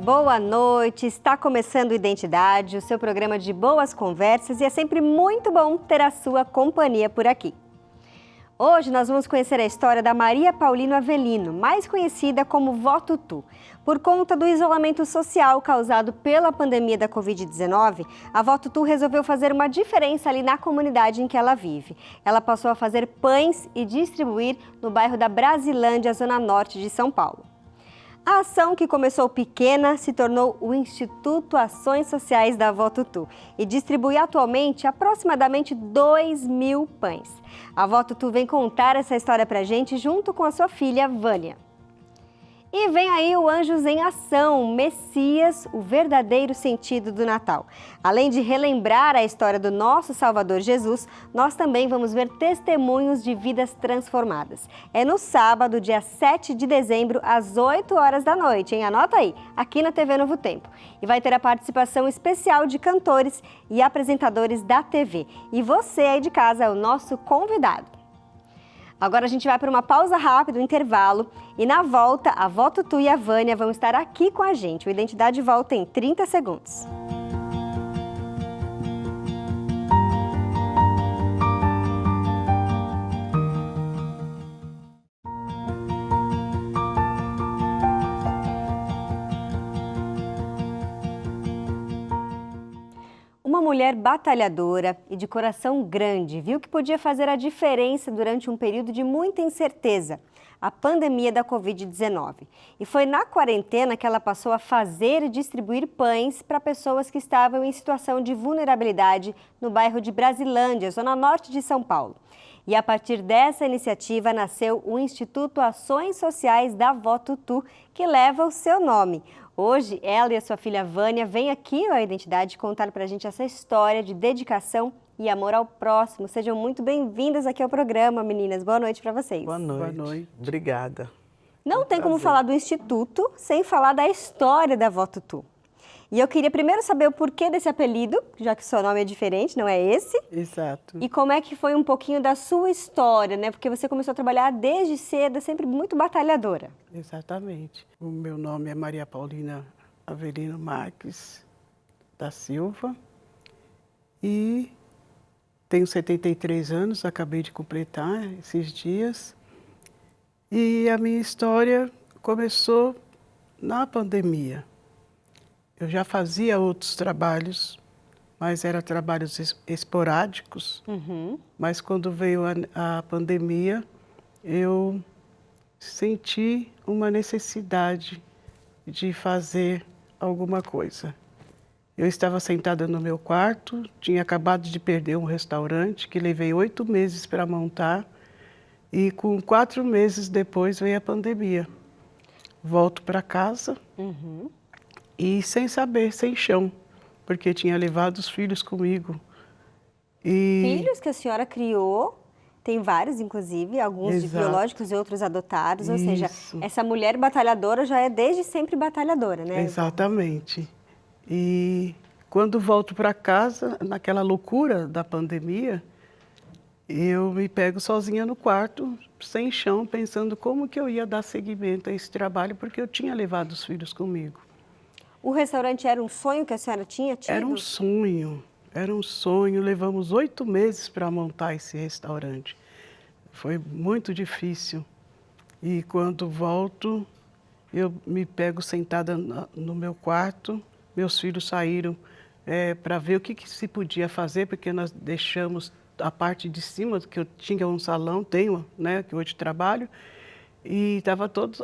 Boa noite, está começando Identidade, o seu programa de boas conversas e é sempre muito bom ter a sua companhia por aqui. Hoje nós vamos conhecer a história da Maria Paulino Avelino, mais conhecida como Vó Tutu. Por conta do isolamento social causado pela pandemia da Covid-19, a Vó Tutu resolveu fazer uma diferença ali na comunidade em que ela vive. Ela passou a fazer pães e distribuir no bairro da Brasilândia, zona norte de São Paulo. A ação, que começou pequena, se tornou o Instituto Ações Sociais da Vó Tutu e distribui atualmente aproximadamente 2.000 pães. A Vó Tutu vem contar essa história pra gente junto com a sua filha, Vânia. E vem aí o Anjos em Ação, Messias, o verdadeiro sentido do Natal. Além de relembrar a história do nosso Salvador Jesus, nós também vamos ver testemunhos de vidas transformadas. É no sábado, dia 7 de dezembro, às 8 horas da noite, hein? Anota aí, aqui na TV Novo Tempo. E vai ter a participação especial de cantores e apresentadores da TV. E você aí de casa é o nosso convidado. Agora a gente vai para uma pausa rápida, um intervalo, e na volta a Vó Tutu e a Vânia vão estar aqui com a gente. O Identidade volta em 30 segundos. Uma mulher batalhadora e de coração grande viu que podia fazer a diferença durante um período de muita incerteza, a pandemia da Covid-19. E foi na quarentena que ela passou a fazer e distribuir pães para pessoas que estavam em situação de vulnerabilidade no bairro de Brasilândia, zona norte de São Paulo. E a partir dessa iniciativa nasceu o Instituto Ações Sociais da Vó Tutu, que leva o seu nome. Hoje, ela e a sua filha Vânia vêm aqui à Identidade contar para a gente essa história de dedicação e amor ao próximo. Sejam muito bem-vindas aqui ao programa, meninas. Boa noite para vocês. Boa noite. Boa noite. Obrigada. Não tem como falar do Instituto sem falar da história da Vó Tutu. E eu queria primeiro saber o porquê desse apelido, já que o seu nome é diferente, não é esse? Exato. E como é que foi um pouquinho da sua história, né? Porque você começou a trabalhar desde cedo, sempre muito batalhadora. Exatamente. O meu nome é Maria Paulina Avelino Marques da Silva e tenho 73 anos, acabei de completar esses dias. E a minha história começou na pandemia. Eu já fazia outros trabalhos, mas eram trabalhos esporádicos. Mas quando veio a pandemia, eu senti uma necessidade de fazer alguma coisa. Eu estava sentada no meu quarto, tinha acabado de perder um restaurante que levei 8 meses para montar e com 4 meses depois veio a pandemia. Volto para casa. E sem saber, sem chão, porque tinha levado os filhos comigo. Filhos que a senhora criou, tem vários inclusive, alguns biológicos e outros adotados, ou seja, essa mulher batalhadora já é desde sempre batalhadora, né? Exatamente. E quando volto para casa, naquela loucura da pandemia, eu me pego sozinha no quarto, sem chão, pensando como que eu ia dar seguimento a esse trabalho, porque eu tinha levado os filhos comigo. O restaurante era um sonho que a senhora tinha tido? Era um sonho. Levamos 8 meses para montar esse restaurante. Foi muito difícil. E quando volto, eu me pego sentada no meu quarto. Meus filhos saíram para ver o que se podia fazer, porque nós deixamos a parte de cima, que eu tinha um salão, tenho, né, que hoje trabalho, e estava todos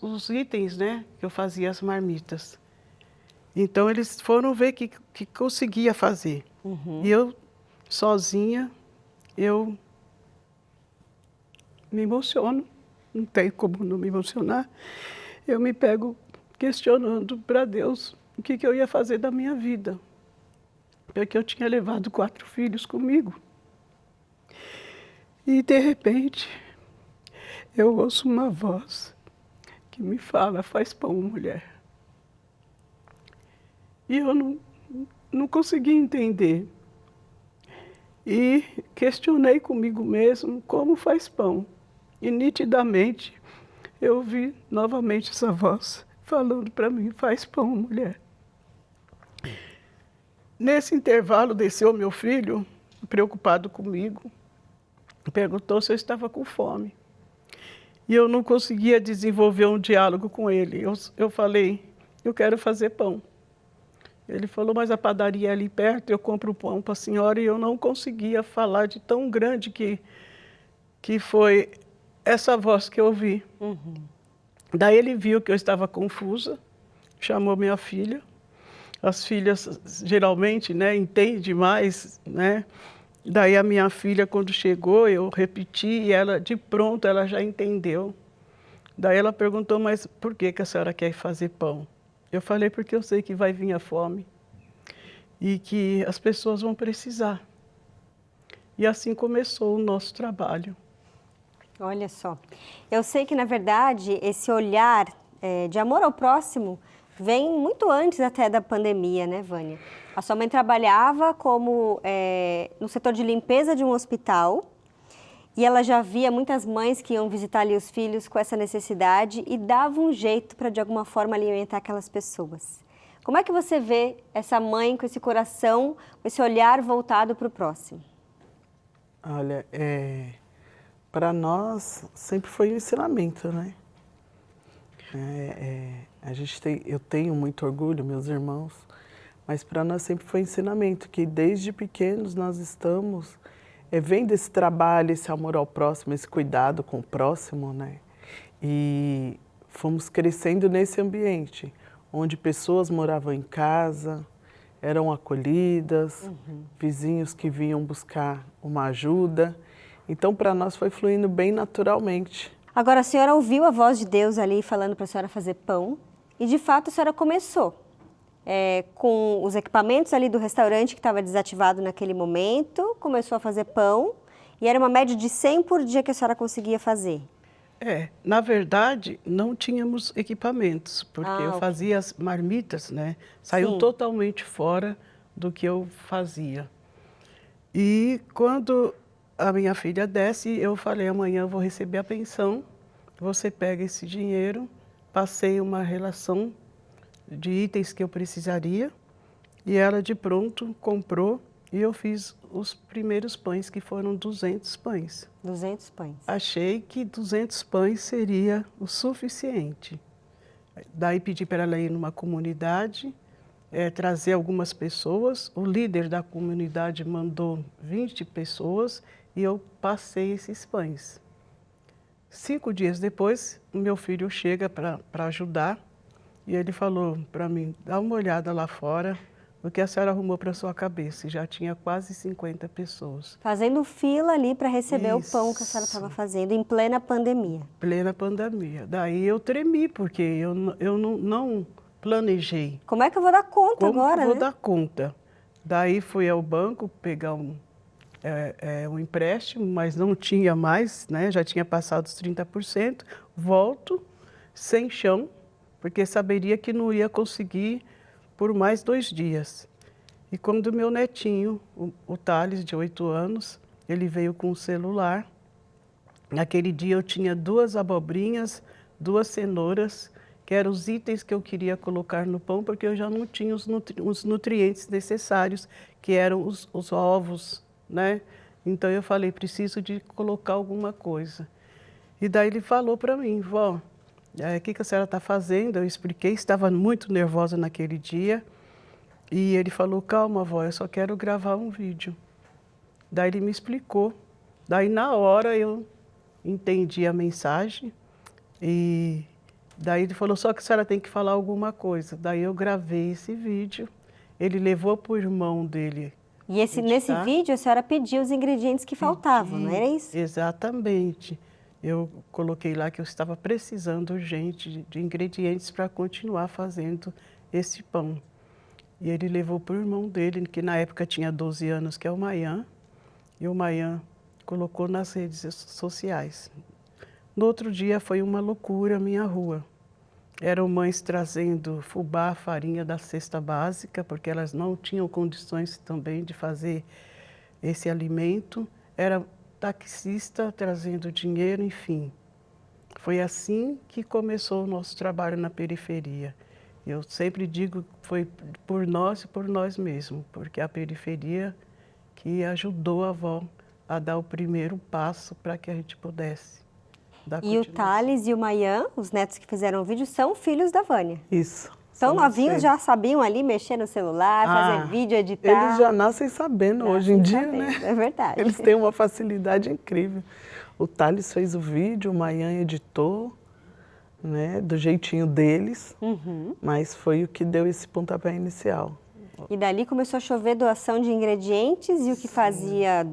os itens, né, que eu fazia as marmitas. Então, eles foram ver que conseguia fazer. E eu, sozinha, eu me emociono. Não tem como não me emocionar. Eu me pego questionando para Deus o que eu ia fazer da minha vida. Porque eu tinha levado 4 filhos comigo. E, de repente, eu ouço uma voz que me fala: faz pão, mulher. E eu não consegui entender. E questionei comigo mesmo como faz pão. E nitidamente eu ouvi novamente essa voz: falando para mim, faz pão, mulher. Nesse intervalo, desceu meu filho, preocupado comigo, perguntou se eu estava com fome. E eu não conseguia desenvolver um diálogo com ele. Eu falei, eu quero fazer pão. Ele falou, mas a padaria é ali perto, eu compro pão para a senhora, e eu não conseguia falar de tão grande que foi essa voz que eu ouvi. Uhum. Daí ele viu que eu estava confusa, chamou minha filha. As filhas geralmente, né, entendem mais, né? Daí a minha filha, quando chegou, eu repeti e ela, de pronto, ela já entendeu. Daí ela perguntou, mas por que a senhora quer fazer pão? Eu falei, porque eu sei que vai vir a fome e que as pessoas vão precisar. E assim começou o nosso trabalho. Olha só, eu sei que, na verdade, esse olhar de amor ao próximo vem muito antes até da pandemia, né, Vânia? A sua mãe trabalhava como no setor de limpeza de um hospital e ela já via muitas mães que iam visitar ali os filhos com essa necessidade e dava um jeito para, de alguma forma, alimentar aquelas pessoas. Como é que você vê essa mãe com esse coração, com esse olhar voltado para o próximo? Olha, para nós sempre foi um ensinamento, né? Eu tenho muito orgulho, meus irmãos, mas para nós sempre foi ensinamento, que desde pequenos nós estamos vendo esse trabalho, esse amor ao próximo, esse cuidado com o próximo, né? E fomos crescendo nesse ambiente, onde pessoas moravam em casa, eram acolhidas, vizinhos que vinham buscar uma ajuda. Então, para nós foi fluindo bem naturalmente. Agora, a senhora ouviu a voz de Deus ali falando para a senhora fazer pão e, de fato, a senhora começou com os equipamentos ali do restaurante que estava desativado naquele momento, começou a fazer pão e era uma média de 100 por dia que a senhora conseguia fazer. Na verdade, não tínhamos equipamentos, porque eu fazia as marmitas, né? Saiu totalmente fora do que eu fazia. E quando a minha filha desce, eu falei, amanhã eu vou receber a pensão, você pega esse dinheiro, passei uma relação de itens que eu precisaria, e ela de pronto comprou, e eu fiz os primeiros pães, que foram 200 pães. 200 pães. Achei que 200 pães seria o suficiente. Daí pedi para ela ir numa comunidade, trazer algumas pessoas. O líder da comunidade mandou 20 pessoas e eu passei esses pães. 5 dias depois, o meu filho chega para ajudar e ele falou para mim, dá uma olhada lá fora, o que a senhora arrumou para a sua cabeça. E já tinha quase 50 pessoas. Fazendo fila ali para receber o pão que a senhora estava fazendo, em plena pandemia. Plena pandemia. Daí eu tremi, porque eu não planejei. Como é que eu vou dar conta agora, Como que eu vou né? dar conta? Daí fui ao banco pegar um empréstimo, mas não tinha mais, né? Já tinha passado os 30%. Volto sem chão, porque saberia que não ia conseguir por mais 2 dias. E quando meu netinho, o Thales, de 8 anos, ele veio com o celular. Naquele dia eu tinha 2 abobrinhas, 2 cenouras, que eram os itens que eu queria colocar no pão, porque eu já não tinha os nutrientes necessários, que eram os ovos, né? Então eu falei, preciso de colocar alguma coisa. E daí ele falou para mim, vó, o que a senhora está fazendo? Eu expliquei, estava muito nervosa naquele dia. E ele falou, calma, vó, eu só quero gravar um vídeo. Daí ele me explicou. Daí na hora eu entendi a mensagem. E daí ele falou, só que a senhora tem que falar alguma coisa. Daí eu gravei esse vídeo. Ele levou para o irmão dele. E nesse vídeo a senhora pediu os ingredientes que faltavam, não era isso? Exatamente. Eu coloquei lá que eu estava precisando urgente de ingredientes para continuar fazendo esse pão. E ele levou para o irmão dele, que na época tinha 12 anos, que é o Mayan, e o Mayan colocou nas redes sociais. No outro dia foi uma loucura a minha rua. Eram mães trazendo fubá, farinha da cesta básica, porque elas não tinham condições também de fazer esse alimento. Era taxista trazendo dinheiro, enfim. Foi assim que começou o nosso trabalho na periferia. Eu sempre digo que foi por nós e por nós mesmos, porque a periferia que ajudou a avó a dar o primeiro passo para que a gente pudesse dar E o continuação. Thales e o Mayan, os netos que fizeram o vídeo, são filhos da Vânia. Isso. São Somos novinhos, seis. já sabiam ali mexer no celular, fazer vídeo, editar. Eles já nascem sabendo hoje em dia, né? É verdade. Eles têm uma facilidade incrível. O Thales fez o vídeo, o Mayan editou, né, do jeitinho deles, mas foi o que deu esse pontapé inicial. E dali começou a chover doação de ingredientes e o que fazia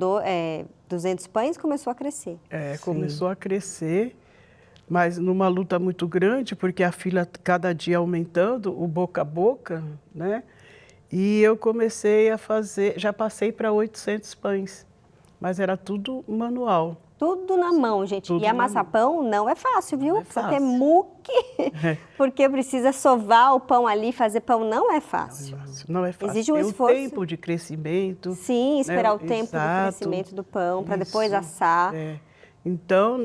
200 pães começou a crescer. Começou a crescer, mas numa luta muito grande, porque a fila cada dia aumentando, o boca a boca, né? E eu comecei a fazer, já passei para 800 pães, mas era tudo manual. Tudo na mão, gente. Tudo e amassar pão não é fácil, viu? Não é Precisa ter fácil. muque, porque precisa sovar o pão ali, fazer pão não é fácil. Não é fácil. Exige um Tem esforço. o tempo de crescimento. Sim, esperar né? o tempo do Exato. crescimento do pão para depois Isso, assar. Então,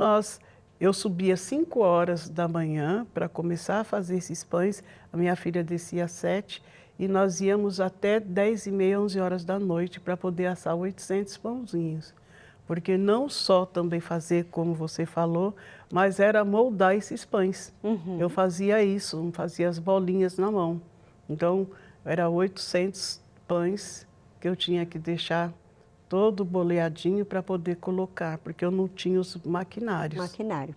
eu subia 5 horas da manhã para começar a fazer esses pães. A minha filha descia às 7 e nós íamos até 10h30, 11 horas da noite para poder assar 800 pãozinhos. Porque não só também fazer como você falou, mas era moldar esses pães. Eu fazia isso, fazia as bolinhas na mão. Então, era 800 pães que eu tinha que deixar todo boleadinho para poder colocar, porque eu não tinha os maquinários. Maquinário.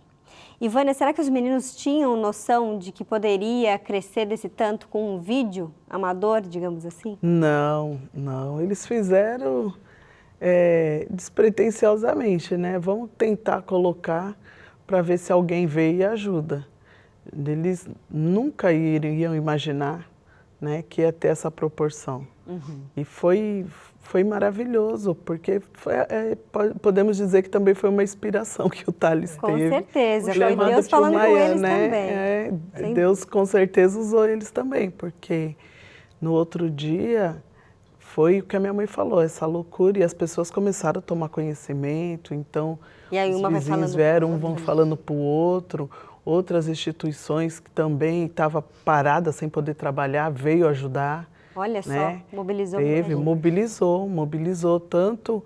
E, Vânia, será que os meninos tinham noção de que poderia crescer desse tanto com um vídeo amador, digamos assim? Não, não. Eles fizeram despretensiosamente, né? Vamos tentar colocar para ver se alguém vê e ajuda. Eles nunca iriam imaginar, né, que ia ter essa proporção. E foi maravilhoso, porque podemos dizer que também foi uma inspiração que o Thales Com teve. certeza, foi levando Deus pro falando com Mayan, eles né? também. Deus com certeza usou eles também, porque no outro dia foi o que a minha mãe falou, essa loucura, e as pessoas começaram a tomar conhecimento, então E aí os uma vai vizinhos falando vieram, pro um vão outro. falando para o outro, outras instituições que também estavam paradas sem poder trabalhar, veio ajudar. Olha só, né? mobilizou Teve, muita gente. mobilizou tanto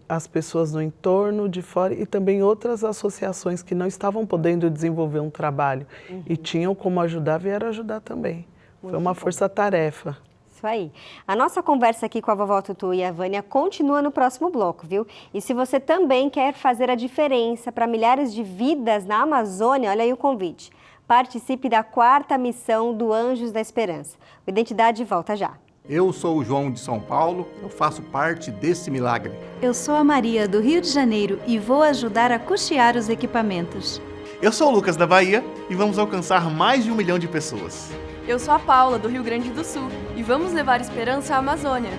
as pessoas no entorno, de fora, e também outras associações que não estavam podendo desenvolver um trabalho e tinham como ajudar, vieram ajudar também. Foi uma força-tarefa. Isso aí. A nossa conversa aqui com a vovó Tutu e a Vânia continua no próximo bloco, viu? E se você também quer fazer a diferença para milhares de vidas na Amazônia, olha aí o convite. Participe da 4ª missão do Anjos da Esperança. O Identidade volta já. Eu sou o João de São Paulo, eu faço parte desse milagre. Eu sou a Maria do Rio de Janeiro e vou ajudar a custear os equipamentos. Eu sou o Lucas da Bahia e vamos alcançar mais de 1 milhão de pessoas. Eu sou a Paula, do Rio Grande do Sul, e vamos levar esperança à Amazônia.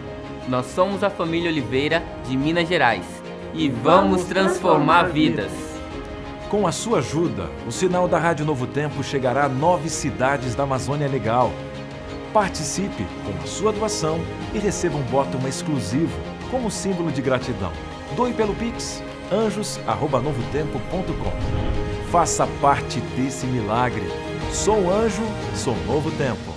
Nós somos a família Oliveira, de Minas Gerais, e vamos transformar vidas. Com a sua ajuda, o sinal da Rádio Novo Tempo chegará a 9 cidades da Amazônia Legal. Participe com a sua doação e receba um botão exclusivo como símbolo de gratidão. Doe pelo Pix, anjos@novotempo.com. Faça parte desse milagre. Sou um anjo, sou Novo Tempo.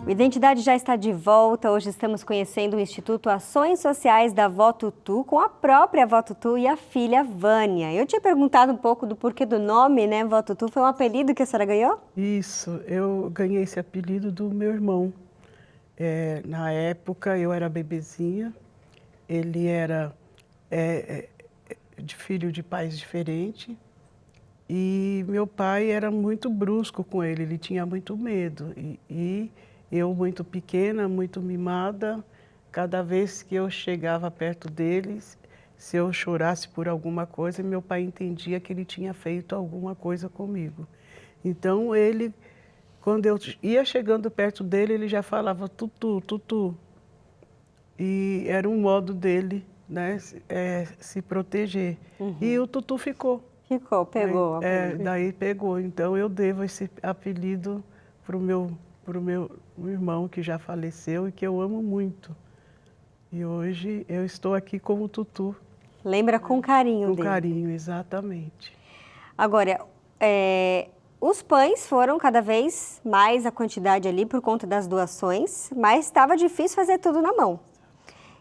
O Identidade já está de volta. Hoje estamos conhecendo o Instituto Ações Sociais da Vó Tutu, com a própria Vó Tutu e a filha Vânia. Eu tinha perguntado um pouco do porquê do nome, né, Vó Tutu? Foi um apelido que a senhora ganhou? Isso, eu ganhei esse apelido do meu irmão. Na época eu era bebezinha, ele era de filho de pais diferentes e meu pai era muito brusco com ele tinha muito medo. E eu, muito pequena, muito mimada, cada vez que eu chegava perto deles, se eu chorasse por alguma coisa, meu pai entendia que ele tinha feito alguma coisa comigo. Então, ele, quando eu ia chegando perto dele, ele já falava tutu, tutu. E era um modo dele, né, se proteger. E o tutu ficou. Ficou, pegou. Daí pegou. Então eu devo esse apelido pro meu irmão que já faleceu e que eu amo muito. E hoje eu estou aqui como Tutu. Lembra com carinho dele. Com carinho, exatamente. Agora, os pães foram cada vez mais a quantidade ali por conta das doações, mas estava difícil fazer tudo na mão.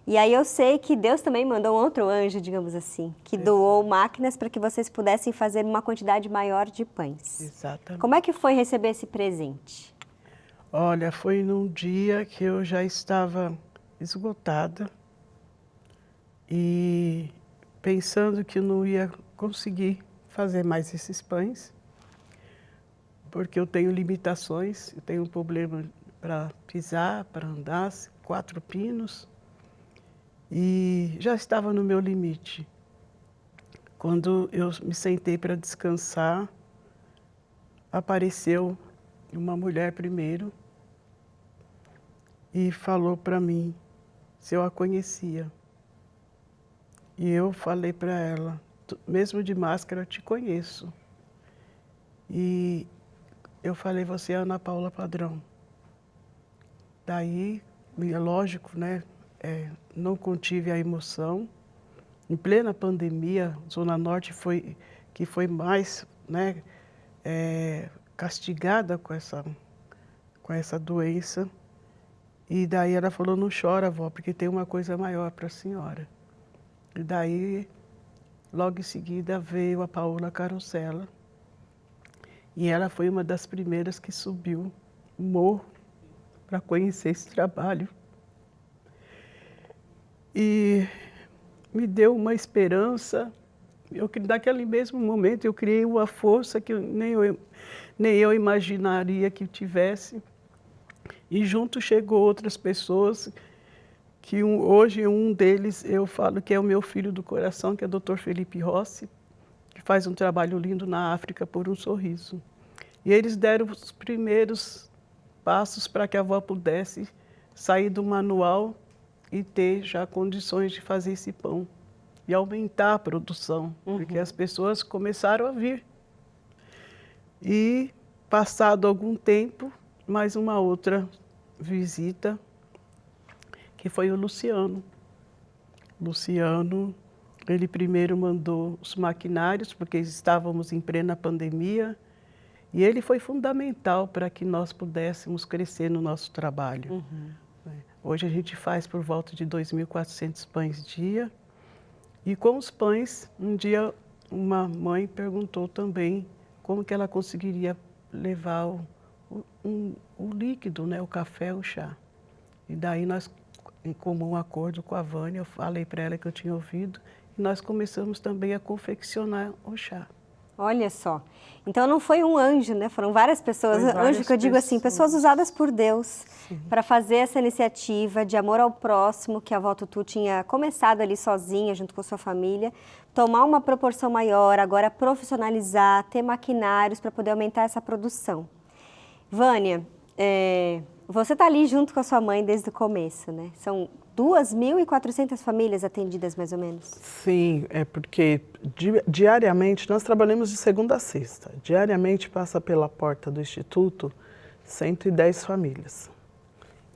E aí eu sei que Deus também mandou um outro anjo, digamos assim, que doou máquinas para que vocês pudessem fazer uma quantidade maior de pães. Exatamente. Como é que foi receber esse presente? Olha, foi num dia que eu já estava esgotada e pensando que eu não ia conseguir fazer mais esses pães, porque eu tenho limitações, eu tenho um problema para pisar, para andar, 4 pinos, e já estava no meu limite. Quando eu me sentei para descansar, apareceu uma mulher primeiro e falou para mim se eu a conhecia. E eu falei para ela, mesmo de máscara, eu te conheço. E eu falei, você é Ana Paula Padrão. Daí, lógico, né, não contive a emoção. Em plena pandemia, Zona Norte foi mais, né, castigada com essa doença. E daí ela falou, não chora, vó, porque tem uma coisa maior para a senhora. E daí, logo em seguida, veio a Paola Carosella. E ela foi uma das primeiras que subiu o morro para conhecer esse trabalho. E me deu uma esperança. Naquele mesmo momento, eu criei uma força que nem eu imaginaria que tivesse. E junto chegou outras pessoas, que hoje um deles eu falo que é o meu filho do coração, que é o Dr. Felipe Rossi, que faz um trabalho lindo na África por um sorriso. E eles deram os primeiros passos para que a avó pudesse sair do manual e ter já condições de fazer esse pão e aumentar a produção, porque as pessoas começaram a vir. E, passado algum tempo, mais uma outra visita, que foi o Luciano. Luciano, ele primeiro mandou os maquinários, porque estávamos em plena pandemia, e ele foi fundamental para que nós pudéssemos crescer no nosso trabalho. Hoje a gente faz por volta de 2.400 pães dia, e com os pães, um dia uma mãe perguntou também como que ela conseguiria levar o líquido, né, o café, o chá. E daí nós, em comum acordo com a Vânia, eu falei para ela que eu tinha ouvido, e nós começamos também a confeccionar o chá. Olha só. Então não foi um anjo, né? Foram várias pessoas. Anjo que eu digo assim, pessoas usadas por Deus para fazer essa iniciativa de amor ao próximo que a avó Tutu tinha começado ali sozinha, junto com a sua família, tomar uma proporção maior, agora profissionalizar, ter maquinários para poder aumentar essa produção. Vânia, você está ali junto com a sua mãe desde o começo, né? São 2.400 famílias atendidas, mais ou menos? Sim, é porque diariamente, nós trabalhamos de segunda a sexta. Diariamente passa pela porta do Instituto 110 famílias.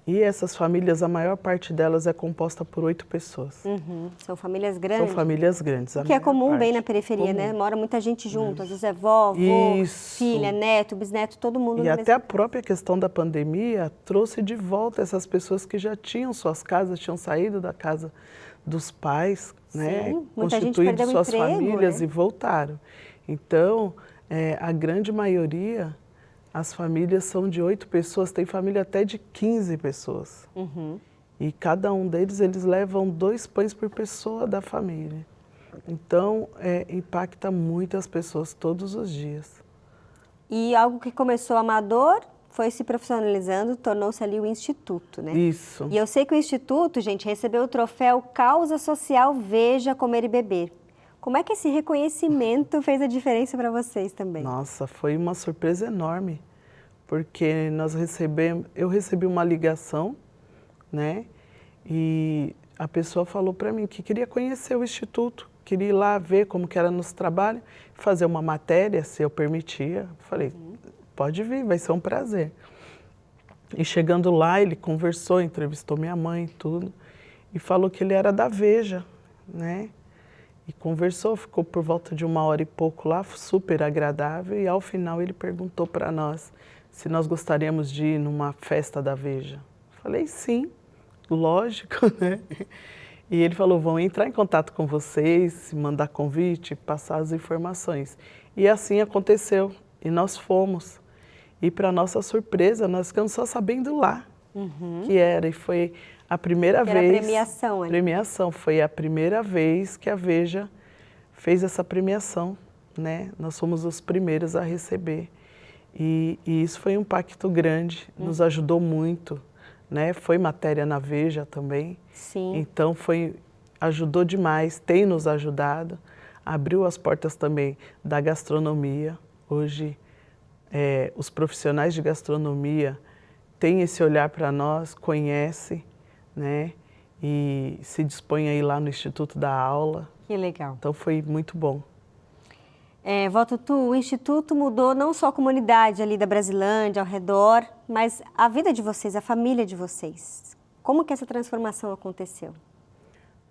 E essas famílias, a maior parte delas é composta por 8 pessoas. São famílias grandes? São famílias grandes. O que é comum bem na periferia, né? Mora muita gente junto, às vezes é vó, avô, filha, neto, bisneto, todo mundo. E até a própria questão da pandemia trouxe de volta essas pessoas que já tinham suas casas, tinham saído da casa dos pais, né? Constituído suas famílias, né? E voltaram. Então, a grande maioria, as famílias são de 8 pessoas, tem família até de 15 pessoas. E cada um deles, eles levam 2 pães por pessoa da família. Então, impacta muitas pessoas todos os dias. E algo que começou amador foi se profissionalizando, tornou-se ali o Instituto, né? Isso. E eu sei que o Instituto, gente, recebeu o troféu Causa Social Veja, Comer e Beber. Como é que esse reconhecimento fez a diferença para vocês também? Nossa, foi uma surpresa enorme, porque eu recebi uma ligação, né? E a pessoa falou para mim que queria conhecer o Instituto, queria ir lá ver como que era nos trabalhos, fazer uma matéria, se eu permitia. Falei, pode vir, vai ser um prazer. E chegando lá, ele conversou, entrevistou minha mãe e tudo, e falou que ele era da Veja, né? E conversou, ficou por volta de 1h e pouco lá, super agradável, e ao final ele perguntou para nós se nós gostaríamos de ir numa festa da Veja. Falei, sim, lógico, né? E ele falou, vão entrar em contato com vocês, mandar convite, passar as informações. E assim aconteceu, e nós fomos. E para nossa surpresa, nós ficamos só sabendo lá que era, e foi a primeira vez... Era premiação, né? Premiação, foi a primeira vez que a Veja fez essa premiação, né? Nós fomos os primeiros a receber. E isso foi um impacto grande, nos ajudou muito, né? Foi matéria na Veja também. Sim. Então ajudou demais, tem nos ajudado, abriu as portas também da gastronomia. Hoje, os profissionais de gastronomia têm esse olhar para nós, conhecem, né? E se dispõem a ir lá no Instituto da Aula. Que legal. Então foi muito bom. Vó Tutu, o Instituto mudou não só a comunidade ali da Brasilândia, ao redor, mas a vida de vocês, a família de vocês. Como que essa transformação aconteceu?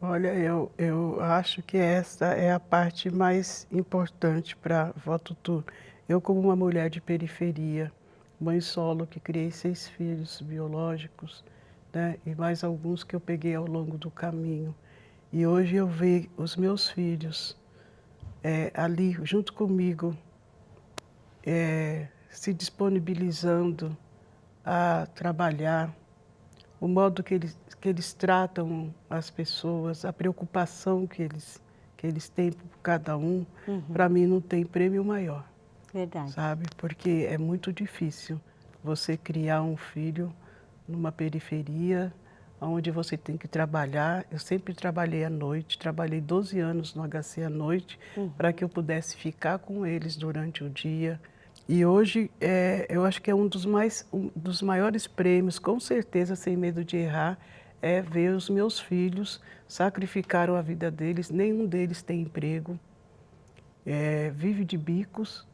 Olha, eu acho que essa é a parte mais importante para Vó Tutu. Eu, como uma mulher de periferia, mãe solo, que criei 6 filhos biológicos, né, e mais alguns que eu peguei ao longo do caminho. E hoje eu vejo os meus filhos ali junto comigo, se disponibilizando a trabalhar, o modo que eles tratam as pessoas, a preocupação que eles têm por cada um, para mim não tem prêmio maior. Verdade. Sabe? Porque é muito difícil você criar um filho numa periferia, onde você tem que trabalhar. Eu sempre trabalhei à noite, trabalhei 12 anos no HC à noite, para que eu pudesse ficar com eles durante o dia. E hoje, eu acho que é um dos maiores prêmios, com certeza, sem medo de errar, é ver os meus filhos sacrificaram a vida deles, nenhum deles tem emprego, vive de bicos,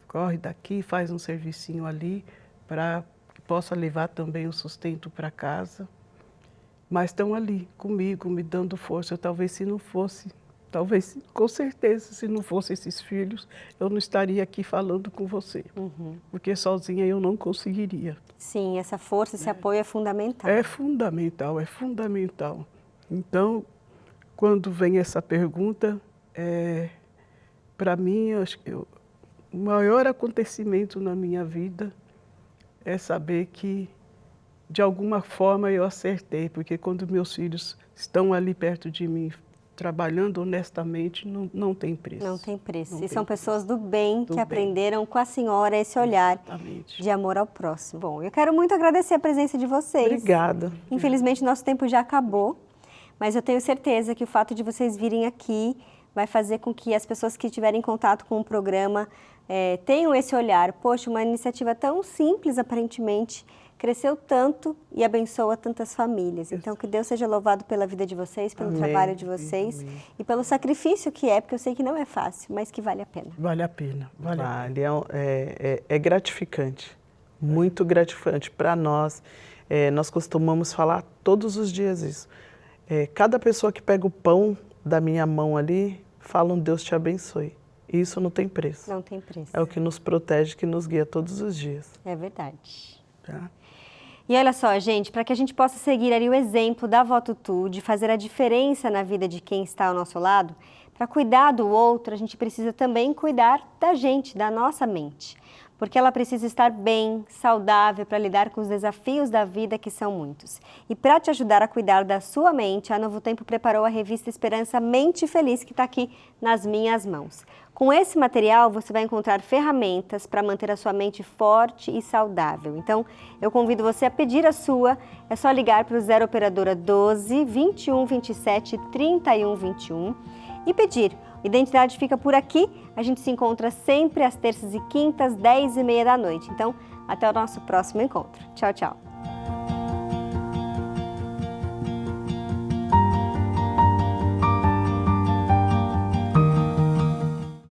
corre daqui, faz um servicinho ali, para que possa levar também o sustento para casa. Mas estão ali comigo, me dando força. Talvez se não fosse, com certeza, se não fosse esses filhos, eu não estaria aqui falando com você. Porque sozinha eu não conseguiria. Sim, essa força, esse apoio é fundamental. É fundamental, é fundamental. Então, quando vem essa pergunta, para mim, acho que o maior acontecimento na minha vida é saber que, de alguma forma, eu acertei, porque quando meus filhos estão ali perto de mim, trabalhando honestamente, não tem preço. Não tem preço. Não e tem são pessoas do bem que bem. aprenderam com a senhora esse olhar Exatamente. de amor ao próximo. Bom, eu quero muito agradecer a presença de vocês. Obrigada. Infelizmente, nosso tempo já acabou, mas eu tenho certeza que o fato de vocês virem aqui vai fazer com que as pessoas que tiverem contato com o programa tenham esse olhar. Poxa, uma iniciativa tão simples, aparentemente, cresceu tanto e abençoa tantas famílias. Então, que Deus seja louvado pela vida de vocês, pelo trabalho de vocês e pelo sacrifício que porque eu sei que não é fácil, mas que vale a pena. Vale a pena. É gratificante, muito gratificante para nós. Nós costumamos falar todos os dias isso. Cada pessoa que pega o pão da minha mão ali, fala Deus te abençoe. Isso não tem preço. Não tem preço. É o que nos protege, que nos guia todos os dias. É verdade. Tá? E olha só, gente, para que a gente possa seguir ali o exemplo da Vó Tutu, de fazer a diferença na vida de quem está ao nosso lado, para cuidar do outro, a gente precisa também cuidar da gente, da nossa mente. Porque ela precisa estar bem, saudável, para lidar com os desafios da vida, que são muitos. E para te ajudar a cuidar da sua mente, a Novo Tempo preparou a revista Esperança Mente Feliz, que está aqui nas minhas mãos. Com esse material, você vai encontrar ferramentas para manter a sua mente forte e saudável. Então, eu convido você a pedir a sua. É só ligar para o 0 Operadora 12 21 27 31 21 e pedir. Identidade fica por aqui. A gente se encontra sempre às terças e quintas, 10h30 da noite. Então, até o nosso próximo encontro. Tchau, tchau.